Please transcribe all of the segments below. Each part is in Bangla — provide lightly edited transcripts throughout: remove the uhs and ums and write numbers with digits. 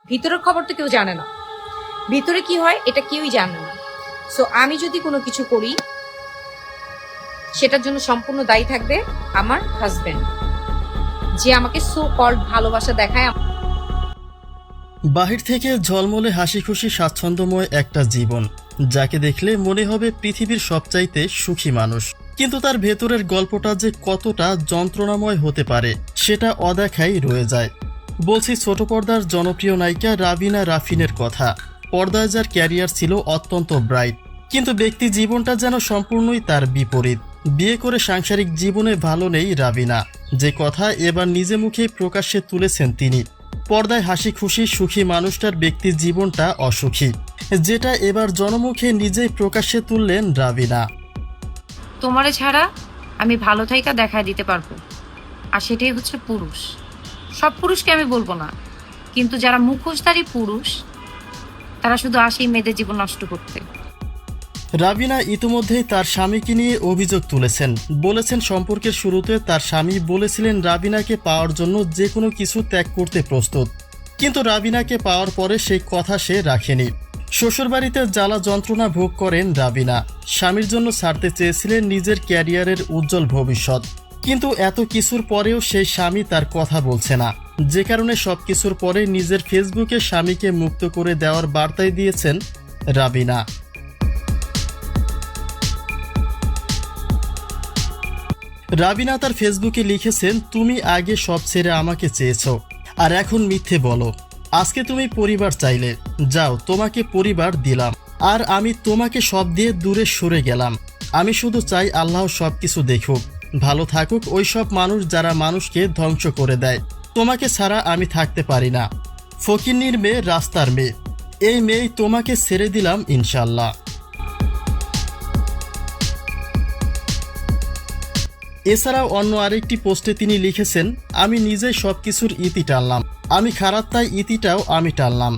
ভিতরের খবর তো কেউ জানে না, ভিতরে কি হয় এটা কেউই জানে না। সো আমি যদি কোনো কিছু করি সেটার জন্য সম্পূর্ণ দায়ী থাকবে আমার হাজবেন্ড, যে আমাকে সো কল্ড ভালোবাসা দেখায়। বাহির থেকে ঝলমলে হাসি খুশি স্বাচ্ছন্দ্যময় একটা জীবন, যাকে দেখলে মনে হবে পৃথিবীর সবচাইতে সুখী মানুষ, কিন্তু তার ভেতরের গল্পটা যে কতটা যন্ত্রণাময় হতে পারে সেটা অদেখাই রয়ে যায়। বলছি ছোট পর্দার জনপ্রিয় নায়িকা রাবিনা রাফিনের কথা। পর্দায় যার ক্যারিয়ার ছিল অত্যন্ত ব্রাইট, কিন্তু ব্যক্তি জীবনটা যেন সম্পূর্ণই তার বিপরীত। বিয়ে করে সাংসারিক জীবনে ভালো নেই রাবিনা, যে কথা এবার নিজে মুখেই প্রকাশ্যে তুলেছেন তিনি। পর্দায় হাসি খুশি সুখী মানুষটার ব্যক্তি জীবনটা অসুখী, যেটা এবার জনমুখে নিজেই প্রকাশ্যে তুললেন রাবিনা। তোমারে ছাড়া আমি ভালো থাইকা দেখায় দিতে পারবো, আর সেটাই হচ্ছে পুরুষ। সব পুরুষকে আমি বলবো না, কিন্তু যারা মুখোশধারী পুরুষ তারা শুধু আসেই মেয়েদের জীবন নষ্ট করতে। রাবিনা ইতিমধ্যেই তার স্বামীকে নিয়ে অভিযোগ তুলেছেন। বলেছেন সম্পর্কের শুরুতে তার স্বামী বলেছিলেন রাবিনাকে পাওয়ার জন্য যে কোনো কিছু ত্যাগ করতে প্রস্তুত, কিন্তু রাবিনাকে পাওয়ার পরে সেই কথা সে রাখেনি। শ্বশুরবাড়িতে জ্বালা যন্ত্রণা ভোগ করেন রাবিনা। স্বামীর জন্য ছাড়তে চেয়েছিলেন নিজের ক্যারিয়ারের উজ্জ্বল ভবিষ্যৎ, কিন্তু এত কিছুর পরেও সেই স্বামী তার কথা বলছে না, যে কারণে সবকিছুর পরে নিজের ফেসবুকে স্বামীকে মুক্ত করে দেওয়ার বার্তাই দিয়েছেন রাবিনা। রাবিনা তার ফেসবুকে লিখেছেন, তুমি আগে সব ছেড়ে আমাকে চেয়েছ, আর এখন মিথ্যে বলো। আজকে তুমি পরিবার চাইলে, যাও তোমাকে পরিবার দিলাম, আর আমি তোমাকে সব দিয়ে দূরে সরে গেলাম। আমি শুধু চাই আল্লাহ সব কিছু দেখুক, ভালো থাকুক ওই সব মানুষ যারা মানুষকে ধ্বংস করে দেয়। তোমাকে ছাড়া আমি থাকতে পারি না। ফকিন্নির মেয়ে, রাস্তার মেয়ে, এই মেয়েই তোমাকে ছেড়ে দিলাম ইনশাল্লাহ। এছাড়াও অন্য আরেকটি পোস্টে তিনি লিখেছেন, আমি নিজেই সবকিছুর ইতি টানলাম, আমি খারাপ তাই ইতিটাও আমি টানলাম।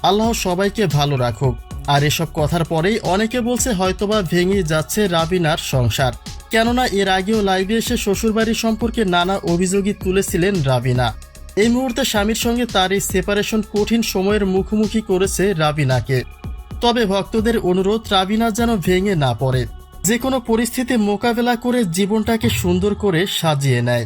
আল্লাহ সবাইকে ভালো রাখুক। আর এসব কথার পরেই অনেকে বলছে হয়তোবা ভেঙে যাচ্ছে রাবিনার সংসার, কেননা এর আগেও লাইভে এসে শ্বশুরবাড়ি সম্পর্কে নানা অভিযোগই তুলেছিলেন রাবিনা। এই মুহূর্তে স্বামীর সঙ্গে তার এই সেপারেশন কঠিন সময়ের মুখোমুখি করেছে রাবিনাকে। তবে ভক্তদের অনুরোধ রাবিনা যেন ভেঙে না পড়ে, যে কোনো পরিস্থিতি মোকাবেলা করে জীবনটাকে সুন্দর করে সাজিয়ে নেয়।